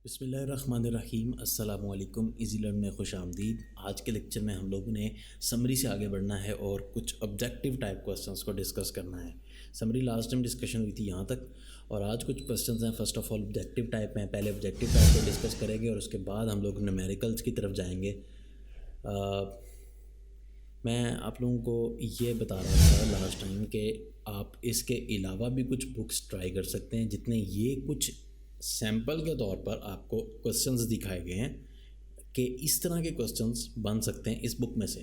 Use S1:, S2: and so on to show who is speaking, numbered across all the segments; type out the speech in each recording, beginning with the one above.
S1: बिस्मिल्लाहिर्रहमानिर्रहीम अस्सलामु अलैकुम। इजी लर्न में खुश आमदीद। आज के लेक्चर में हम लोगों ने समरी से आगे बढ़ना है और कुछ ऑब्जेक्टिव टाइप क्वेश्चंस को डिस्कस करना है। समरी लास्ट टाइम डिस्कशन हुई थी यहाँ तक, और आज कुछ क्वेश्चंस हैं first of all objective type में। पहले ऑब्जेक्टिव टाइप को डिस्कस करेंगे और उसके बाद हम लोग न्यूमेरिकल्स की तरफ जाएंगे। मैं आप लोगों को ये बता रहा था लास्ट टाइम कि आप इसके अलावा भी कुछ बुक्स ट्राई कर सकते हैं, जितने ये कुछ सैम्पल के तौर पर आपको क्वेश्चंस दिखाए गए हैं कि इस तरह के क्वेश्चंस बन सकते हैं इस बुक में से।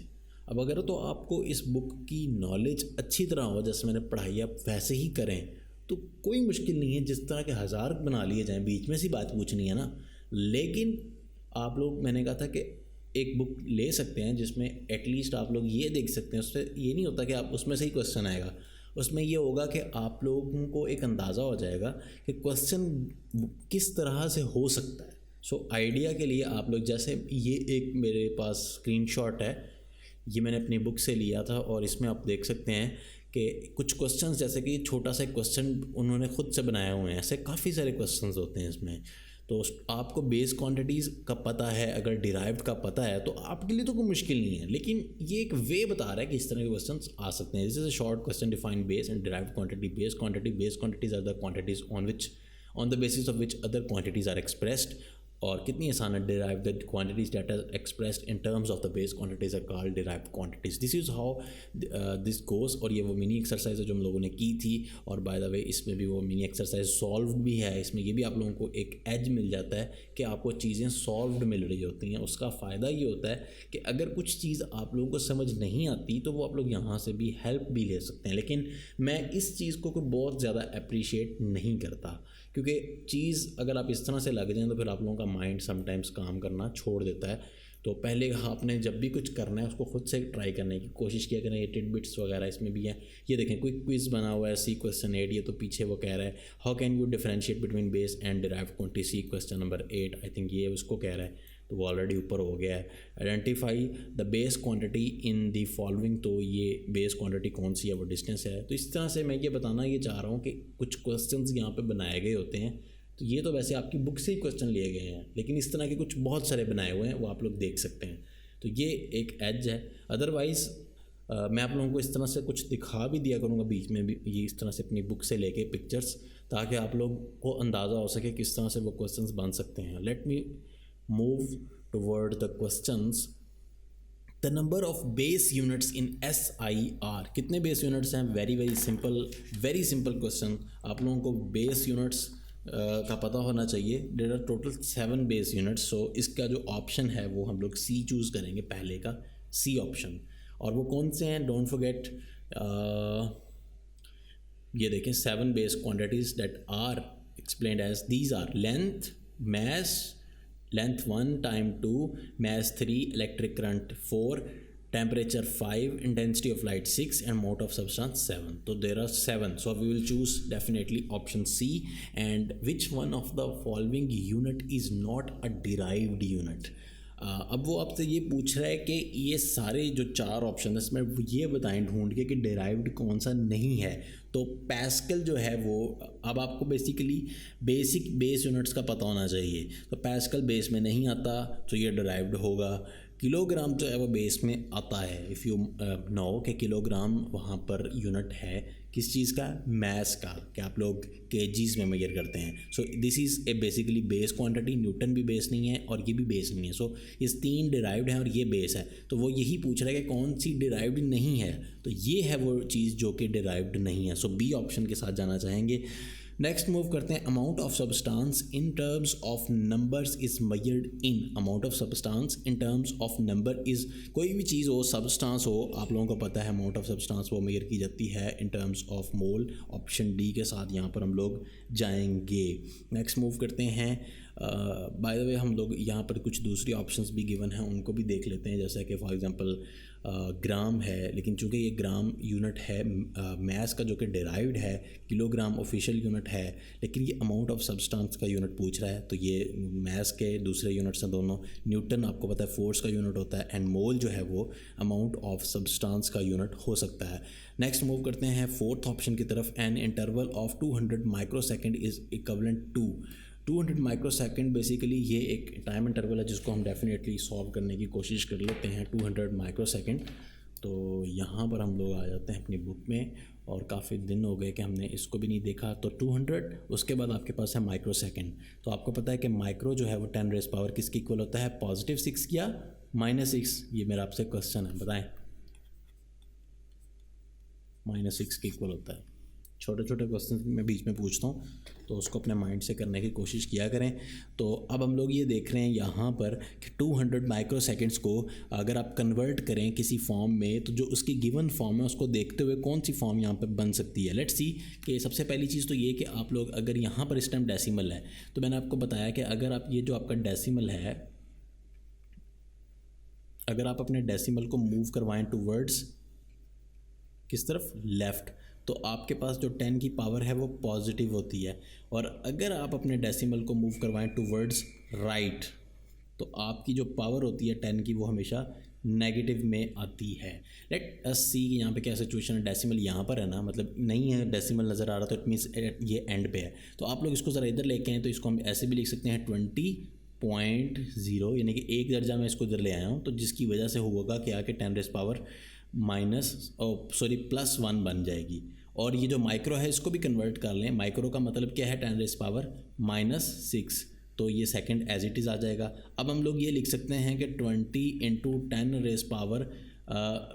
S1: अब अगर तो आपको इस बुक की नॉलेज अच्छी तरह हो, जैसे मैंने पढ़ाई आप वैसे ही करें, तो कोई मुश्किल नहीं है। जिस तरह के हज़ार बना लिए जाएं, बीच में सी बात पूछनी है ना। लेकिन आप लोग, मैंने कहा था कि एक बुक ले सकते हैं जिसमें एटलीस्ट आप लोग ये देख सकते हैं। उससे ये नहीं होता कि आप उसमें से ही क्वेश्चन आएगा, उसमें ये होगा कि आप लोगों को एक अंदाज़ा हो जाएगा कि क्वेश्चन किस तरह से हो सकता है। सो आइडिया के लिए आप लोग, जैसे ये एक मेरे पास स्क्रीनशॉट है, ये मैंने अपनी बुक से लिया था, और इसमें आप देख सकते हैं कि कुछ क्वेश्चंस, जैसे कि छोटा सा क्वेश्चन उन्होंने ख़ुद से बनाए हुए हैं। ऐसे काफ़ी सारे क्वेश्चंस होते हैं इसमें। तो आपको बेस क्वांटिटीज़ का पता है, अगर डिराइव्ड का पता है, तो आपके लिए तो कोई मुश्किल नहीं है। लेकिन ये एक वे बता रहा है कि इस तरह के क्वेश्चंस आ सकते हैं। This is a short question, define base and derived quantity. Base quantities are the quantities on the basis of which other quantities are expressed. और कितनी आसान है, derive the quantities that are expressed in terms of the base quantities are called derived quantities. This is how this goes. और ये वो mini exercise है जो हम लोगों ने की थी, और बाय द वे इसमें भी वो मिनी एक्सरसाइज सॉल्व्ड भी है। इसमें ये भी आप लोगों को एक एज मिल जाता है कि आपको चीज़ें सॉल्व्ड मिल रही होती हैं। उसका फ़ायदा ये होता है कि अगर कुछ चीज़ आप लोगों को समझ नहीं आती तो वो आप लोग यहाँ से भी हेल्प भी ले सकते हैं। लेकिन मैं इस चीज़ को कोई बहुत ज़्यादा अप्रिशिएट नहीं करता, क्योंकि चीज़ अगर आप इस तरह से लग जाएं तो फिर आप लोगों का माइंड समटाइम्स काम करना छोड़ देता है। तो पहले आपने जब भी कुछ करना है उसको खुद से ट्राई करने की कोशिश किया करें। ये टिडबिट्स वगैरह इसमें भी है। ये देखें, कोई क्विज़ बना हुआ है, सी क्वेश्चन 8। ये तो पीछे वो कह रहा है how can you differentiate between base and derived quantity, see question number 8। I think ये उसको कह रहा है, तो वो ऑलरेडी ऊपर हो गया है। Identify the base quantity in the following. तो ये बेस क्वांटिटी कौन सी है, वो डिस्टेंस है। तो इस तरह से मैं ये बताना ये चाह रहा हूँ कि कुछ क्वेश्चंस यहाँ पे बनाए गए होते हैं। तो ये तो वैसे आपकी बुक से ही क्वेश्चन लिए गए हैं, लेकिन इस तरह के कुछ बहुत सारे बनाए हुए हैं, वो आप लोग देख सकते हैं। तो ये एक एज है। अदरवाइज़ मैं आप लोगों को इस तरह से कुछ दिखा भी दिया करूँगा बीच में भी, ये इस तरह से अपनी बुक से लेके पिक्चर्स, ताकि आप लोग को अंदाज़ा हो सके किस तरह से वो क्वेश्चंस बन सकते हैं। Let me move toward the questions. The number of base units in SI कितने बेस यूनिट्स हैं? Very simple question. आप लोगों को बेस यूनिट्स का पता होना चाहिए। There are total 7 base units. So इसका जो ऑप्शन है वो हम लोग सी चूज़ करेंगे, पहले का सी ऑप्शन। और वो कौन से हैं, डोंट फॉरगेट, ये देखें 7 base quantities that are explained as these are length, mass, length 1, time 2, mass 3, electric current 4, temperature 5, intensity of light 6, and amount of substance 7. So there are 7. So we will choose definitely option C. And which one of the following unit is not a derived unit? अब वो आपसे ये पूछ रहा है कि ये सारे जो 4 ऑप्शन है इसमें ये बताएं ढूंढ के कि डिराइव्ड कौन सा नहीं है। तो पैस्कल जो है वो, अब आपको बेसिकली बेसिक बेस यूनिट्स का पता होना चाहिए। तो पैस्कल बेस में नहीं आता, तो ये डिराइव्ड होगा। किलोग्राम जो है वो बेस में आता है। इफ़ यू नो कि किलोग्राम वहाँ पर यूनिट है किस चीज़ का, मैस का, कि आप लोग केजीज़ में मेजर करते हैं। सो this is a basically base quantity. Newton भी बेस नहीं है और ये भी बेस नहीं है। सो ये 3 डिराइव्ड हैं और ये बेस है। तो वो यही पूछ रहा है कि कौन सी डिराइव्ड नहीं है, तो ये है वो चीज़ जो कि डिराइव्ड नहीं है। सो बी ऑप्शन के साथ जाना चाहेंगे। नेक्स्ट मूव करते हैं। Amount of substance in terms of numbers is measured in. Amount of substance in terms of number is, कोई भी चीज़ हो, सब्सटेंस हो, आप लोगों को पता है अमाउंट ऑफ सब्सटेंस वो मेजर की जाती है इन terms of mole. Option D के साथ यहाँ पर हम लोग जाएंगे। नेक्स्ट मूव करते हैं। बाय द वे हम लोग यहाँ पर कुछ दूसरी ऑप्शंस भी गिवन हैं, उनको भी देख लेते हैं। जैसे कि फॉर एग्जांपल ग्राम है, लेकिन चूंकि ये ग्राम यूनिट है मैस का जो कि डिराइव्ड है, किलोग्राम ऑफिशियल यूनिट है, लेकिन ये अमाउंट ऑफ सब्सटेंस का यूनिट पूछ रहा है। तो ये मैस के दूसरे यूनिट्स हैं दोनों। न्यूटन आपको पता है फोर्स का यूनिट होता है, एंड मोल जो है वो अमाउंट ऑफ सब्सटेंस का यूनिट हो सकता है। नेक्स्ट मूव करते हैं 4th ऑप्शन की तरफ। An interval of 200 microsecond is equivalent to. 200 microsecond basically ये एक टाइम इंटरवल है जिसको हम डेफिनेटली सॉल्व करने की कोशिश कर लेते हैं। 200 माइक्रोसेकंड, तो यहाँ पर हम लोग आ जाते हैं अपनी बुक में, और काफ़ी दिन हो गए कि हमने इसको भी नहीं देखा। तो 200, उसके बाद आपके पास है माइक्रो सेकेंड। तो आपको पता है कि माइक्रो जो है वो 10 रेज़ पावर किसकी इक्वल होता है, +6 या -6? ये मेरा आपसे क्वेश्चन है, बताएं। -6 के इक्वल होता है। छोटे छोटे क्वेश्चन मैं बीच में पूछता हूँ, तो उसको अपने माइंड से करने की कोशिश किया करें। तो अब हम लोग ये देख रहे हैं यहाँ पर कि 200 माइक्रो सेकेंड्स को अगर आप कन्वर्ट करें किसी फॉर्म में, तो जो उसकी गिवन फॉर्म है उसको देखते हुए कौन सी फॉर्म यहाँ पर बन सकती है। लेट्स सी कि सबसे पहली चीज़ तो ये कि आप लोग अगर यहाँ पर इस टाइम डेसिमल है, तो मैंने आपको बताया कि अगर आप ये जो आपका डेसिमल है, अगर आप अपने डेसिमल को मूव करवाएं टूवर्ड्स किस तरफ, लेफ़्ट, तो आपके पास जो 10 की पावर है वो पॉजिटिव होती है। और अगर आप अपने डेसिमल को मूव करवाएं टूवर्ड्स राइट, तो आपकी जो पावर होती है 10 की वो हमेशा नेगेटिव में आती है। लेट अस सी कि यहाँ पे क्या सिचुएशन है। डेसिमल यहाँ पर है ना, मतलब नहीं है डेसिमल नज़र आ रहा, तो इट मीन्स ये एंड पे है। तो आप लोग इसको ज़रा इधर लेके आएँ, तो इसको हम ऐसे भी लिख सकते हैं 20.0, यानी कि एक दर्जा मैं इसको इधर ले आया हूँ, तो जिसकी वजह से होगा क्या कि 10 रेज़ पावर +1 बन जाएगी। और ये जो माइक्रो है इसको भी कन्वर्ट कर लें। माइक्रो का मतलब क्या है, 10 रेज़ पावर -6, तो ये सेकंड एज इट इज़ आ जाएगा। अब हम लोग ये लिख सकते हैं कि 20 × 10 रेज़ पावर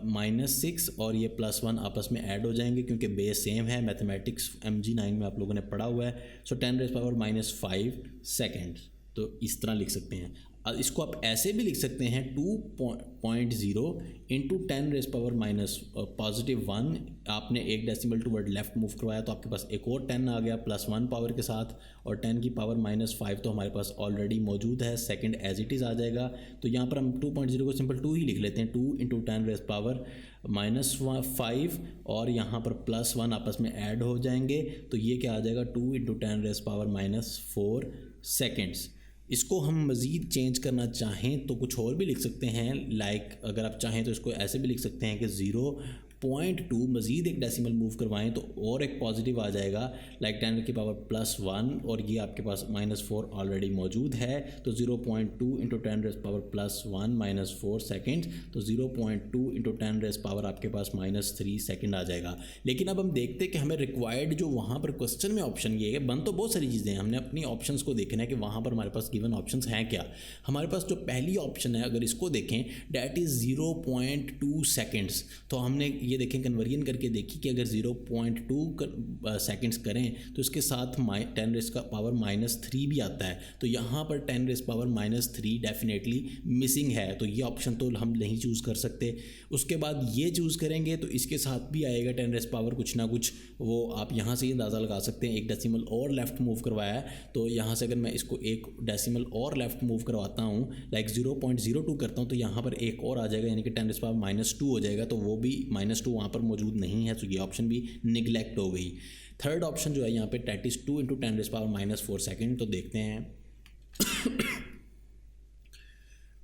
S1: -6 और ये +1 आपस में ऐड हो जाएंगे क्योंकि बेस सेम है। मैथमेटिक्स MG9 में आप लोगों ने पढ़ा हुआ है। सो 10 रेज़ पावर -5 सेकेंड, तो इस तरह लिख सकते हैं। इसको आप ऐसे भी लिख सकते हैं 2.0 × 10 रेज़ पावर -1। आपने एक डेसिमल टूवर्ड लेफ्ट मूव करवाया, तो आपके पास एक और 10 आ गया +1 पावर के साथ, और 10 की पावर -5 तो हमारे पास ऑलरेडी मौजूद है, सेकंड एज इट इज़ आ जाएगा। तो यहाँ पर हम 2.0 को सिंपल 2 ही लिख लेते हैं, 2 × 10 रेज़ पावर -5 और यहाँ पर +1 आपस में ऐड हो जाएंगे, तो ये क्या आ जाएगा, 2 × 10 रेज़ पावर -4 सेकेंड्स। इसको हम मज़ीद चेंज करना चाहें तो कुछ और भी लिख सकते हैं। लाइक अगर आप चाहें तो इसको ऐसे भी लिख सकते हैं कि 0.2 मज़ीद एक डेसिमल मूव करवाएं तो और एक पॉजिटिव आ जाएगा, लाइक 10 की पावर +1, और ये आपके पास -4 ऑलरेडी मौजूद है। तो 0.2 × 10 रेज़ पावर +1 -4 सेकेंड, तो 0.2 × 10 रेज़ पावर आपके पास -3 सेकेंड आ जाएगा। लेकिन अब हम देखते हैं कि हमें रिक्वायर्ड जो वहाँ पर क्वेश्चन में ऑप्शन ये है, बन तो बहुत सारी चीज़ें हैं, हमने अपनी ऑप्शंस को देखना है कि वहाँ पर हमारे पास गिवन ऑप्शंस हैं क्या। हमारे पास जो पहली ऑप्शन है अगर इसको देखें, डैट इज़ 0.2 सेकेंड्स। तो हमने ये देखें कन्वर्जन करके देखी कि अगर 0.2 सेकेंड्स करें तो इसके साथ 10 रेज़ का पावर -3 भी आता है। तो यहाँ पर 10 रेज़ पावर -3 डेफिनेटली मिसिंग है, तो ये ऑप्शन तो हम नहीं चूज़ कर सकते। उसके बाद ये चूज़ करेंगे तो इसके साथ भी आएगा 10 रेज़ पावर कुछ ना कुछ, वो आप यहाँ से ही अंदाज़ा लगा सकते हैं। एक डेसिमल और लेफ़्ट मूव करवाया है, तो यहाँ से अगर मैं इसको एक डेसिमल और लेफ़्ट मूव करवाता हूँ, लाइक 0.02 करता हूँ, तो यहाँ पर एक और आ जाएगा, यानी कि 10 रेज़ पावर -2 हो जाएगा, तो वो भी -2 वहाँ पर मौजूद नहीं है, तो ये ऑप्शन भी निगलेक्ट हो गई। थर्ड ऑप्शन जो है यहाँ पे, that is 2 × 10 rays power -4 second. तो देखते हैं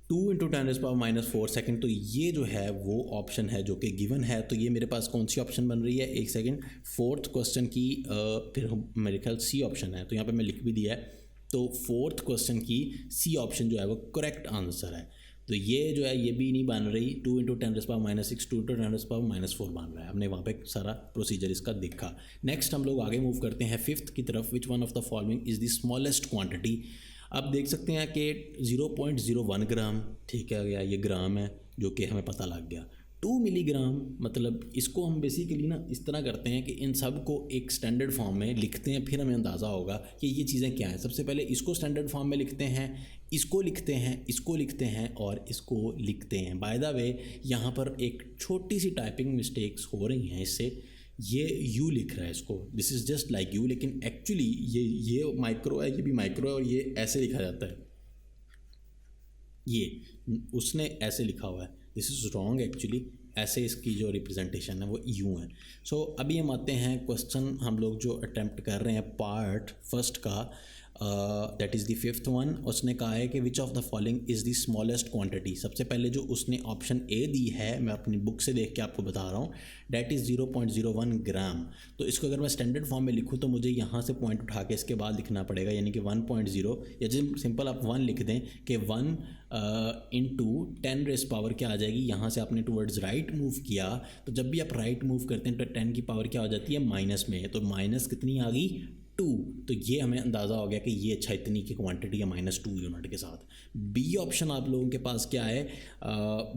S1: 2 × 10 रेज़ पावर -4 सेकेंड, तो ये जो है वो ऑप्शन है जो कि गिवन है। तो ये मेरे पास कौन सी ऑप्शन बन रही है, एक सेकेंड, फोर्थ क्वेश्चन की फिर मेरे ख्याल सी ऑप्शन है, तो यहाँ पे मैं लिख भी दिया है। तो फोर्थ क्वेश्चन की सी ऑप्शन जो है वो करेक्ट आंसर है। तो ये जो है ये भी नहीं बन रही, 2 × 10 रेज़ पावर -6, 2 × 10 रेज़ पावर -4 बन रहा है। हमने वहाँ पे सारा प्रोसीजर इसका देखा। नेक्स्ट हम लोग आगे मूव करते हैं फिफ्थ की तरफ। Which one of the following is the smallest quantity. आप देख सकते हैं कि 0.01 ग्राम, ठीक है गया, ये ग्राम है जो कि हमें पता लग गया। 2 मिलीग्राम, मतलब इसको हम बेसिकली ना इस तरह करते हैं कि इन सब को एक स्टैंडर्ड फॉर्म में लिखते हैं, फिर हमें अंदाज़ा होगा कि ये चीज़ें क्या हैं। सबसे पहले इसको स्टैंडर्ड फॉर्म में लिखते हैं, इसको लिखते हैं, इसको लिखते हैं और इसको लिखते हैं। बाय द वे यहाँ पर एक छोटी सी टाइपिंग मिस्टेक्स हो रही हैं इससे, ये यू लिख रहा है इसको, this is just like you, लेकिन एक्चुअली ये माइक्रो है, ये भी माइक्रो है, और ये ऐसे लिखा जाता है, ये उसने ऐसे लिखा हुआ है, दिस इज़ रॉन्ग एक्चुअली, ऐसे इसकी जो रिप्रेजेंटेशन है वो यूँ है। सो अभी हम आते हैं क्वेश्चन हम लोग जो अटैम्प्ट कर रहे हैं पार्ट फर्स्ट का। That is the fifth one. उसने कहा है कि which of the following is the smallest quantity. सबसे पहले जो उसने ऑप्शन ए दी है, मैं अपनी बुक से देख के आपको बता रहा हूँ, डैट इज़ 0.01 ग्राम। तो इसको अगर मैं स्टैंडर्ड फॉर्म में लिखूँ तो मुझे यहाँ से पॉइंट उठा के इसके बाद लिखना पड़ेगा, यानी कि 1.0, या जो सिंपल आप 1 लिख दें कि 1 इंटू 10 रेस पावर क्या आ जाएगी। यहाँ से आपने टूवर्ड्स राइट मूव किया, तो जब भी आप राइट मूव करते हैं तो 10 की पावर क्या हो जाती है, माइनस में। तो माइनस कितनी आ गई, 2। तो ये हमें अंदाज़ा हो गया कि ये अच्छा इतनी की क्वांटिटी है -2 यूनिट के साथ। बी ऑप्शन आप लोगों के पास क्या है,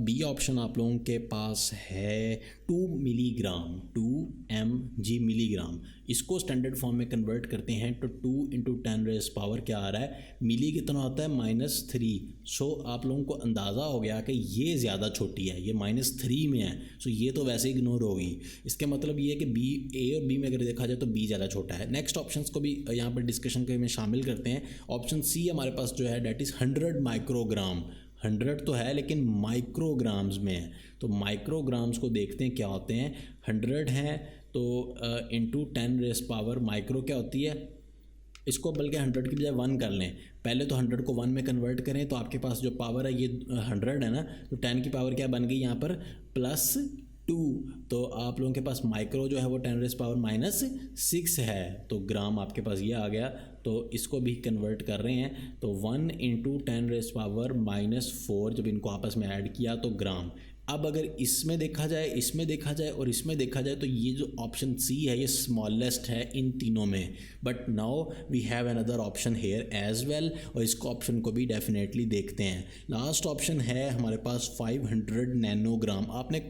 S1: बी ऑप्शन आप लोगों के पास है 2 मिलीग्राम, 2 mg मिलीग्राम। इसको स्टैंडर्ड फॉर्म में कन्वर्ट करते हैं तो 2 इंटू 10 रेस पावर क्या आ रहा है, मिली कितना होता है, -3। सो आप लोगों को अंदाज़ा हो गया कि ये ज़्यादा छोटी है, ये -3 में है। सो ये तो वैसे इग्नोर होगी। इसका मतलब ये है कि बी, ए और बी में अगर देखा जाए तो बी ज़्यादा छोटा है। नेक्स्ट ऑप्शन को भी यहाँ पर डिस्कशन के में शामिल करते हैं। ऑप्शन सी हमारे पास जो है डैट इज़ 100 माइक्रोग्राम। 100 तो है लेकिन माइक्रोग्राम्स में है, तो माइक्रोग्राम्स को देखते हैं क्या होते हैं। 100 हैं तो इंटू 10 रेस पावर माइक्रो क्या होती है, इसको बल्कि 100 की बजाय 1 कर लें। पहले तो 100 को 1 में कन्वर्ट करें तो आपके पास जो पावर है ये 100 है ना, तो 10 की पावर क्या बन गई यहाँ पर, +2। तो आप लोगों के पास माइक्रो जो है वो 10 रेस पावर -6 है, तो ग्राम आपके पास ये आ गया। तो इसको भी कन्वर्ट कर रहे हैं, तो 1 इंटू 10 रेस पावर -4, जब इनको आपस में ऐड किया तो ग्राम। अब अगर इसमें देखा जाए, इसमें देखा जाए और इसमें देखा जाए तो ये जो ऑप्शन सी है ये स्मॉलेस्ट है इन तीनों में। But now we have another option here as well, और इसको ऑप्शन को भी डेफिनेटली देखते हैं। लास्ट ऑप्शन है हमारे पास 500 नैनोग्राम। आपने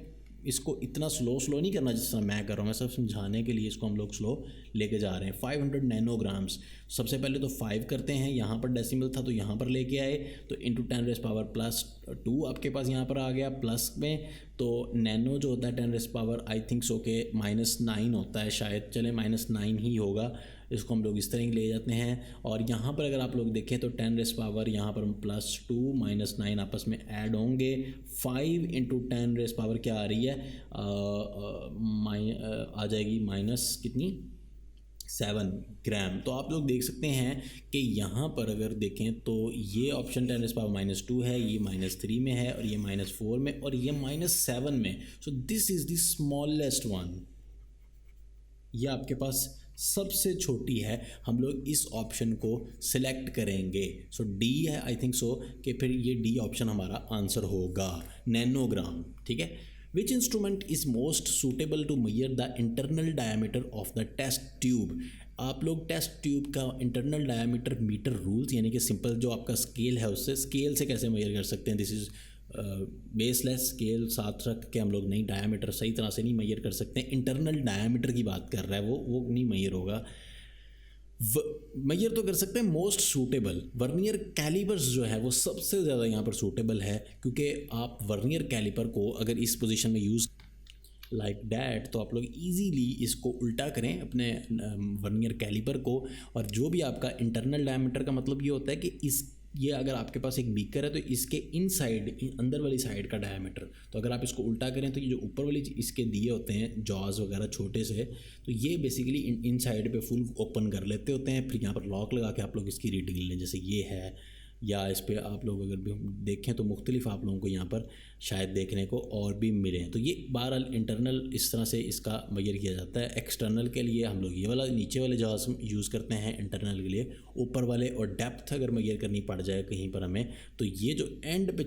S1: इसको इतना स्लो नहीं करना जिस तरह मैं कर रहा हूँ, मैं सब समझाने के लिए इसको हम लोग स्लो लेके जा रहे हैं। 500 नैनोग्राम्स, सबसे पहले तो 5 करते हैं, यहाँ पर डेसिमल था तो यहाँ पर लेके आए, तो इंटू 10 रेस पावर +2 आपके पास यहाँ पर आ गया प्लस में। तो नैनो जो होता है 10 raise power I think so के -9 होता है शायद, चले -9 ही होगा, इसको हम लोग इस तरह ले जाते हैं। और यहाँ पर अगर आप लोग देखें तो 10 रेस पावर यहाँ पर +2 -9 आपस में ऐड होंगे। 5 इंटू 10 रेस पावर क्या आ रही है, आ जाएगी माइनस कितनी, 7 ग्राम। तो आप लोग देख सकते हैं कि यहाँ पर अगर देखें तो ये ऑप्शन 10 रेस पावर -2 है, ये -3 में है, और ये -4 में, और ये -7 में। सो this is the smallest one, ये आपके पास सबसे छोटी है। हम लोग इस ऑप्शन को सिलेक्ट करेंगे। सो डी है आई थिंक सो कि फिर ये डी ऑप्शन हमारा आंसर होगा, नैनोग्राम। ठीक है। Which instrument is most suitable to measure the internal diameter of the test tube. आप लोग टेस्ट ट्यूब का इंटरनल डायमीटर मीटर रूल्स, यानी कि सिंपल जो आपका स्केल है उससे स्केल से कैसे मेजर कर सकते हैं। दिस इज़ बेसलेस स्केल साथ रख के हम लोग नहीं, डायामीटर सही तरह से नहीं मेजर कर सकते। इंटरनल डायामीटर की बात कर रहा है वो नहीं मेजर होगा। मेजर तो कर सकते हैं मोस्ट सूटेबल। वर्नियर कैलिपर्स जो है वो सबसे ज़्यादा यहाँ पर सूटेबल है, क्योंकि आप वर्नियर कैलिपर को अगर इस पोजीशन में यूज़ लाइक डैट तो आप लोग इजीली इसको उल्टा करें अपने वर्नियर कैलिपर को, और जो भी आपका इंटरनल डायमीटर का मतलब ये होता है कि ये अगर आपके पास एक बीकर है तो इसके इनसाइड, अंदर वाली साइड का डायमीटर, तो अगर आप इसको उल्टा करें तो ये जो ऊपर वाली इसके दिए होते हैं जॉज वगैरह छोटे से, तो ये बेसिकली इन साइड पे फुल ओपन कर लेते होते हैं। फिर यहाँ पर लॉक लगा के आप लोग इसकी रीडिंग लें, जैसे ये है, या इस पर आप लोग अगर भी देखें तो मुख्तलिफ आप लोगों को यहाँ पर शायद देखने को और भी मिले हैं। तो ये बहरहाल इंटरनल इस तरह से इसका मेजर किया जाता है। एक्सटर्नल के लिए हम लोग ये वाला नीचे वाले जहाज यूज़ करते हैं, इंटरनल के लिए ऊपर वाले। और डेप्थ अगर मेजर करनी पड़ जाए कहीं पर हमें, तो ये जो एंड पे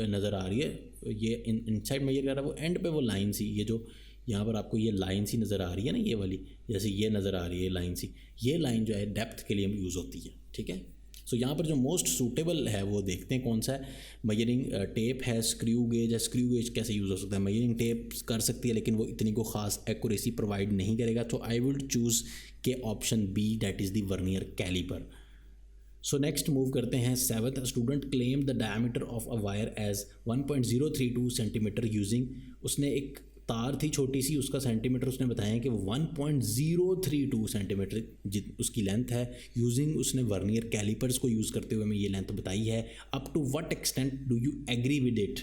S1: नज़र आ रही है, ये इनसाइड मेजर कर रहा है, वो एंड पे वो लाइन सी, ये जो यहाँ पर आपको ये लाइन सी नज़र आ रही है ना, ये वाली, जैसे ये नज़र आ रही है लाइन सी, ये लाइन जो है डेप्थ के लिए यूज़ होती है। ठीक है। सो यहाँ पर जो मोस्ट सूटेबल है वो देखते हैं कौन सा है। मेजरिंग टेप है, स्क्रू गेज है। स्क्रू गेज कैसे यूज़ हो सकता है, मेजरिंग टेप कर सकती है लेकिन वो इतनी को ख़ास एक्यूरेसी प्रोवाइड नहीं करेगा। तो आई विल चूज़ के option B, that is the vernier caliper. So next move करते हैं 7th। Student claim the diameter of a wire as 1.032 centimetre using, उसने एक तार थी छोटी सी, उसका सेंटीमीटर उसने बताया कि वो 1.032 सेंटीमीटर उसकी लेंथ है। यूजिंग उसने वर्नियर कैलिपर्स को यूज़ करते हुए हमें ये लेंथ बताई है। Up to what extent do you agree with it.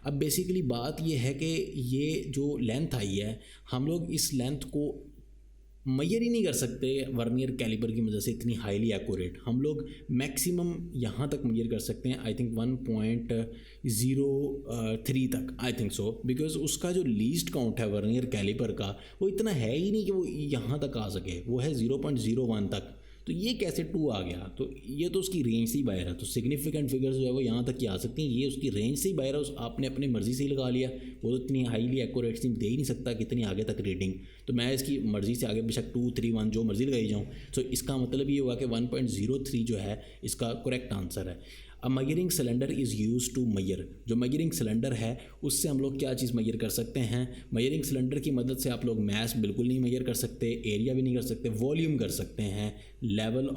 S1: अब बेसिकली बात ये है कि ये जो लेंथ आई है, हम लोग इस लेंथ को मेजर ही नहीं कर सकते वर्नियर कैलिपर की मदद से इतनी हाईली एक्यूरेट। हम लोग मैक्सिमम यहाँ तक मेजर कर सकते हैं, आई थिंक 1.03 तक, आई थिंक सो, बिकॉज उसका जो लीस्ट काउंट है वर्नियर कैलिपर का वो इतना है ही नहीं कि वो यहाँ तक आ सके, वो है 0.01 तक। तो ये कैसे 2 आ गया? तो ये तो उसकी रेंज से ही बाहर है। तो सिग्निफिकेंट फिगर्स जो है वो यहाँ तक ही आ सकती हैं, ये उसकी रेंज से ही बाहर है, आपने अपनी मर्ज़ी से ही लगा लिया। वो तो इतनी हाईली एक्यूरेसी दे ही नहीं सकता कितनी आगे तक रीडिंग। तो मैं इसकी मर्ज़ी से आगे बेशक 2, 3, 1 जो मर्ज़ी लगाई जाऊँ। तो इसका मतलब ये हुआ कि 1.03 जो है इसका करेक्ट आंसर है। A measuring cylinder is use to measure. जो मेजरिंग सिलेंडर है उससे हम लोग क्या चीज़ मेजर कर सकते हैं? मेजरिंग सिलेंडर की मदद से आप लोग मैस बिल्कुल नहीं मेजर कर सकते, एरिया भी नहीं कर सकते, वॉल्यूम कर सकते हैं, लेवल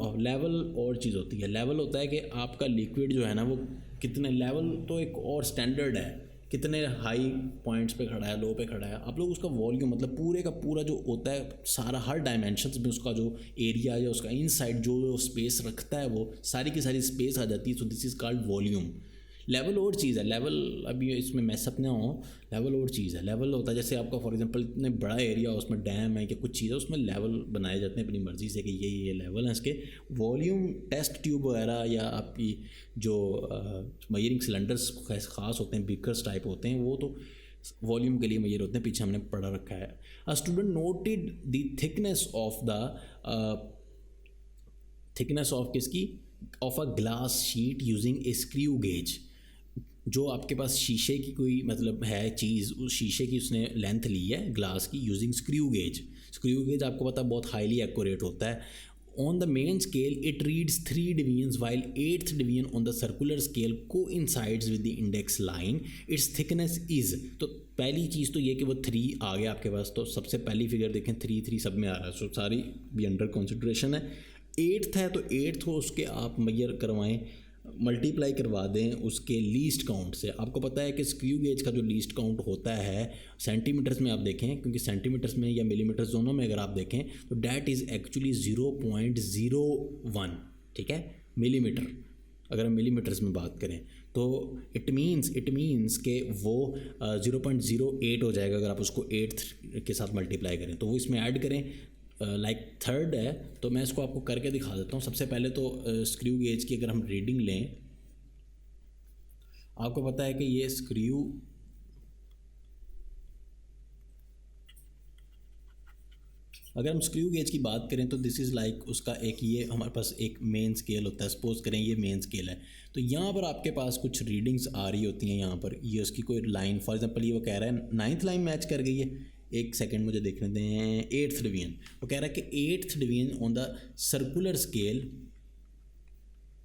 S1: और चीज़ होती है। लेवल होता है कि आपका लिक्विड जो है ना वो कितने, लेवल तो एक और स्टैंडर्ड है, कितने हाई पॉइंट्स पे खड़ा है, लो पे खड़ा है। आप लोग उसका वॉल्यूम मतलब पूरे का पूरा जो होता है सारा हर डायमेंशंस में उसका जो एरिया या उसका इनसाइड जो स्पेस रखता है वो सारी की सारी स्पेस आ जाती है। सो this is called volume. Level और चीज़ है, लेवल अभी इसमें मैसअप ना हो, लेवल और चीज़ है। लेवल होता है जैसे आपका फॉर एग्जांपल इतने बड़ा एरिया उसमें डैम है कि कुछ चीज़ है, उसमें लेवल बनाए जाते हैं अपनी मर्ज़ी से कि ये लेवल है इसके। वॉल्यूम टेस्ट ट्यूब वगैरह या आपकी जो मेजरिंग सिलेंडर्स ख़ास होते हैं, बीकर्स टाइप होते हैं, वो तो वॉल्यूम के लिए मेजर होते हैं, पीछे हमने पढ़ा रखा है। A student noted the thickness of किसकी, of a glass sheet using a screw gauge. जो आपके पास शीशे की कोई मतलब है चीज़, उस शीशे की उसने लेंथ ली है ग्लास की using screw gauge. Screw gauge आपको पता बहुत हाईली एक्यूरेट होता है। On the main scale it reads 3 divisions while 8th division on the circular scale coincides with the index line, it's thickness is. तो पहली चीज़ तो ये कि वो 3 आ गया आपके पास। तो सबसे पहली फिगर देखें 3 सब में आ रहा है, सो सारी भी अंडर कंसिडरेशन है। 8th है तो 8th हो उसके आप मेजर करवाएं, मल्टीप्लाई करवा दें उसके लीस्ट काउंट से। आपको पता है कि स्क्रू गेज का जो लीस्ट काउंट होता है सेंटीमीटर्स में आप देखें, क्योंकि सेंटीमीटर्स में या मिलीमीटर्स दोनों में अगर आप देखें तो डैट इज़ एक्चुअली 0.01, ठीक है, मिलीमीटर। अगर हम मिलीमीटर्स में बात करें तो इट मीन्स कि वो 0.08 हो जाएगा अगर आप उसको 8th के साथ मल्टीप्लाई करें। तो वो इसमें ऐड करें, लाइक 3rd है तो मैं इसको आपको करके दिखा देता हूँ। सबसे पहले तो स्क्रू गेज की अगर हम रीडिंग लें, आपको पता है कि ये स्क्रू अगर हम स्क्रू गेज की बात करें तो दिस इज़ लाइक उसका एक ये हमारे पास एक मेन स्केल होता है। सपोज करें ये मेन स्केल है, तो यहाँ पर आपके पास कुछ रीडिंग्स आ रही होती हैं। यहाँ पर ये उसकी कोई लाइन, फॉर एग्जांपल ये वो कह रहा है 9th लाइन मैच कर गई है, एक सेकंड मुझे देखने दें, 8th डिवीजन। वो कह रहा है कि 8th division on the circular scale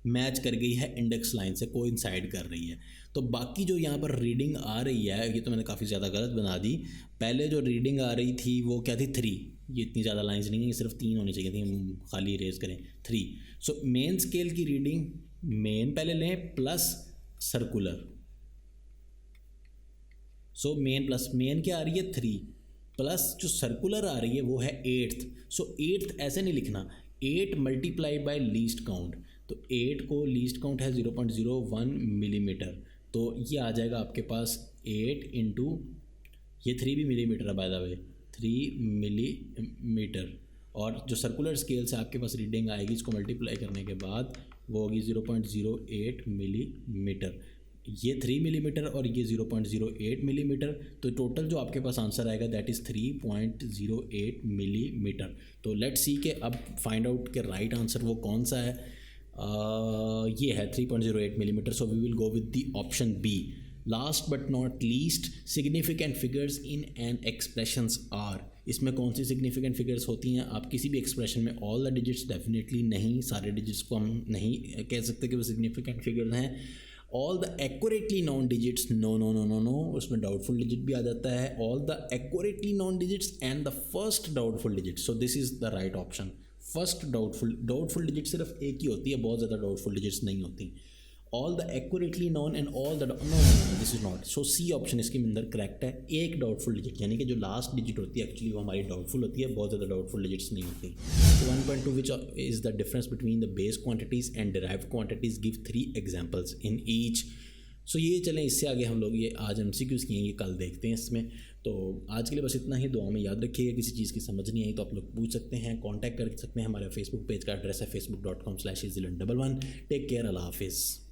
S1: match कर गई है इंडेक्स लाइन से, कोइंसाइड कर रही है। तो बाकी जो यहाँ पर रीडिंग आ रही है, ये तो मैंने काफ़ी ज़्यादा गलत बना दी। पहले जो रीडिंग आ रही थी वो क्या थी, 3। ये इतनी ज़्यादा लाइंस नहीं है, सिर्फ 3 होनी चाहिए थी, हम खाली इरेज करें 3। सो मेन स्केल की रीडिंग मेन पहले लें प्लस सर्कुलर। सो मेन क्या आ रही है 3 प्लस जो सर्कुलर आ रही है वो है 8th। सो 8th ऐसे नहीं लिखना, 8 मल्टीप्लाई बाय लीस्ट काउंट। तो 8 को लीस्ट काउंट है 0.01 मिलीमीटर, तो ये आ जाएगा आपके पास 8 इंटू ये 3 भी मिलीमीटर है बाय द वे, 3 मिलीमीटर। और जो सर्कुलर स्केल से आपके पास रीडिंग आएगी इसको मल्टीप्लाई करने के बाद वो होगी 0.08 मिलीमीटर। ये 3 मिलीमीटर और ये 0.08 मिलीमीटर। तो टोटल जो आपके पास आंसर आएगा दैट इज़ 3.08 मिलीमीटर। तो लेट्स सी के अब फाइंड आउट के राइट आंसर वो कौन सा है। ये है 3.08 millimetre. So we will go with the option B. Last but not least, significant figures in an expressions are. इसमें कौन सी सिग्निफिकेंट फिगर्स होती हैं? आप किसी भी एक्सप्रेशन में ऑल द डिजिट्स डेफिनेटली नहीं, सारे डिजिट्स को हम नहीं कह सकते कि वो सिग्निफिकेंट फिगर्स हैं। All the accurately known digits, no, उसमें डाउटफुल डिजिट भी आ जाता है। All the accurately known digits and the first doubtful digit. So this is the right option. First doubtful digit सिर्फ एक ही होती है, बहुत ज़्यादा डाउटफुल डिजिट्स नहीं होती। All the accurately known and all the no, this is not. So C option इसके अंदर करेक्ट है। एक डाउटफुल डिजिट यानी कि जो लास्ट डिजिट होती है एक्चुअली वो हमारी डाउटफुल होती है, बहुत ज़्यादा डाउटफुल डिजिट्स नहीं होती। 1.2 which is the difference between the base quantities and derived quantities, give 3 examples in each. So ये चलें, इससे आगे हम लोग ये आज MCQs किए हैं, ये कल देखते हैं इसमें। तो आज के लिए बस इतना ही। दुआ में याद रखिएगा, किसी चीज़ की समझ नहीं आई तो आप लोग पूछ सकते हैं, कांटेक्ट कर सकते हैं। हमारे फेसबुक पेज का एड्रेस है facebook.com/easylearn11। टेक केयर, अल्लाह हाफिज़।